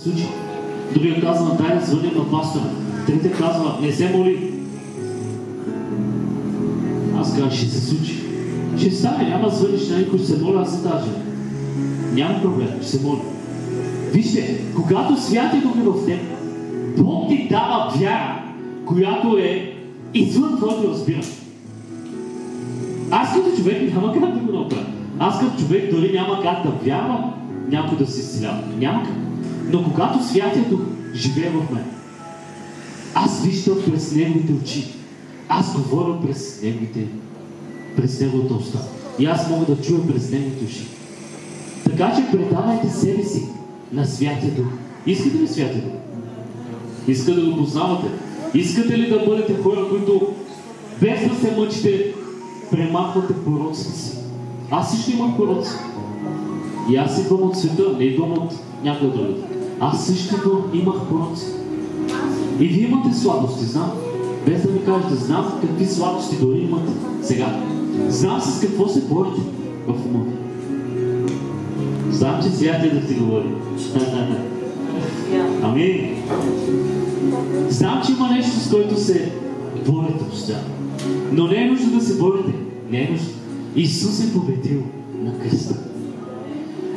случи. Другия казва, дай да звъним на пастора. Третия казва, не се моли. Аз казвам, ще се случи. Ще стане, няма да звъниш на никой, ще се моля, аз се даже. Няма проблем, ще се моля. Вижте, когато Святия Дух е в теб, Бог ти дава вяра, която е извън твоето разбиране. Аз като човек няма как да го направя. Аз като човек дори няма как да вярвам някой да се изцелява. Няма как. Но когато Святия Дух живее в мен, аз виждам през неговите очи. Аз говоря през неговата уста. И аз мога да чуя през неговите уши. Така че предавайте себе си на Святия Дух. Искате ли Святия Дух? Искате да го познавате? Искате ли да бъдете хора, които без да се мъчите, премахвате пророците си? Аз също имам пророци. И аз идвам от света, не идвам от някой друг. Аз също имах пророци. И вие имате слабости, знам. Без да ми кажете, знам какви слабости дори имате сега. Знам с какво се борите в ума ви. Знам, че Святия да ти говори. Амин. Знам, че има нещо, с което се борите постоянно. Но не е нужда да се борите. Не е нужда. Исус е победил на кръста.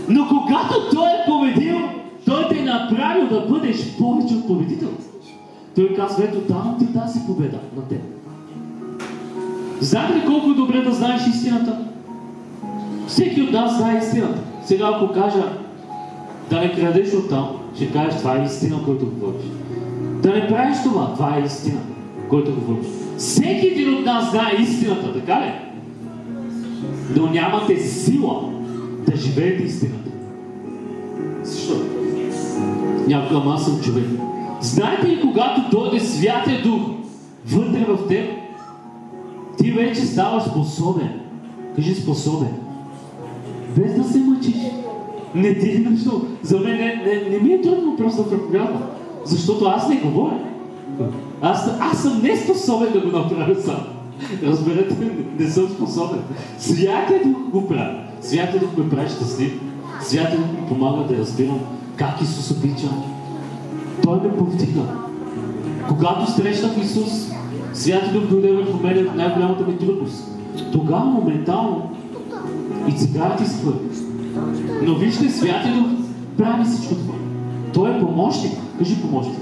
Но когато Той е победил, Той те е направил да бъдеш повече от победител. Той казва, ето давам ти тази победа на теб. Знаете ли колко е добре да знаеш истината? Всеки от нас знае истината. Сега ако кажа да не крадеш оттам, ще кажеш, това е истина, който говориш. Да не правиш това е истина, който говориш. Всеки един от нас знае истината, така ли? Но нямате сила да живеете истината. Защо? Някога аз съм човек. Знаете ли, когато дойде Святия Дух вътре в теб, ти вече ставаш способен. Кажи способен. Без да се мъчиш. Не ти е нещо. За мен не ми е трудно просто да проповядвам. Защото аз не говоря. Аз съм неспособен да го направя сам. Разберете, не съм способен. Святия Дух го прави. Святия Дух ме прави щастлив. Святия Дух ми помага да разбирам как Исус обича. Той ме повдига. Когато срещнах Исус, Святия Дух дойде върху мен в най-голямата ми трудност. Тогава моментално и цигарите изхвърли. Но вижте, Святия Дух прави всичко това. Той е помощник. Кажи помощник.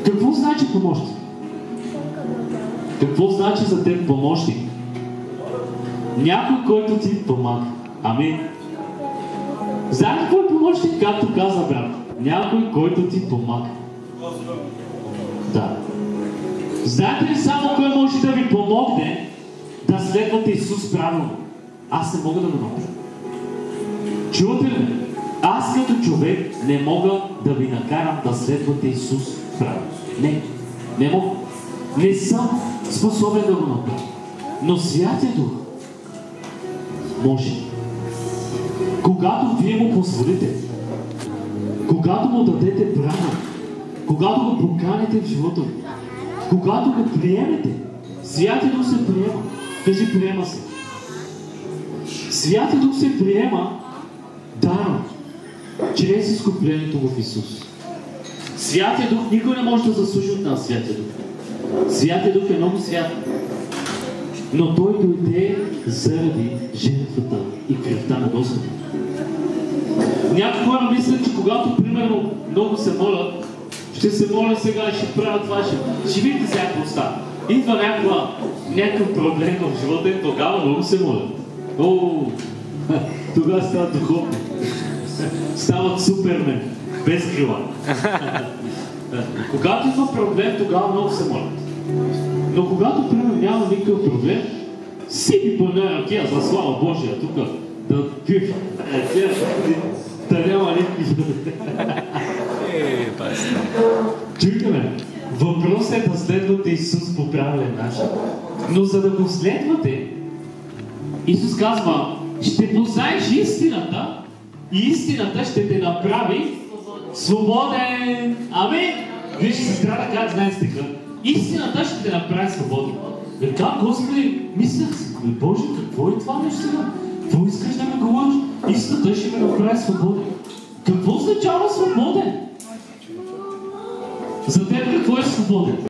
Какво значи помощник? Какво значи за теб помощник? Някой, който ти помага. Амин. Знаете какво е помощник? Както каза брат. Някой, който ти помага. Да. Знаете ли само кой може да ви помогне да следвате Исус правилно? Аз не мога да го направя. Чувате ли? Аз като човек не мога да ви накарам да следвате Исус правилно. Не мога. Не съм способен да го направя. Но Святия Дух може. Когато вие му позволите, когато му дадете право, когато го поканите в живота ви, когато го приемете, Святия Дух се приема. Кажи, приема се. Святия Дух се приема даром, чрез изкуплението в Исус. Святия Дух никой не може да заслужи от нас, Святия Дух. Святия Дух е много свят. Но Той дойде заради жертвата и кръвта на Господа. Някои хора мислят, че когато, примерно, много се молят, ще се моля сега и ще правя това, ще видите всяка уста. Идва някакъв проблем в живота и тогава много се молят. Тогава стават духовни. Стават супермен, без крила. Когато има проблем, тогава много се молят. Но когато, примерно, няма никакъв проблем, си ги пълня ръкия за слава Божия тук, да пив, да няма никакви. Чуйте ме, въпросът е да следвате Исус по правилен начин. Но за да го следвате, Исус казва, ще познаеш истината и истината ще те направи свободен. Амин! Вие ще се трябва да кажа, знаете стиха. Истината ще те направи свободен. Така, Господи, мислях си, Боже, какво е това нещо сега? Какво искаш да ме говориш? Истината ще ме направи свободен. Какво означава свободен? За теб какво е свободен?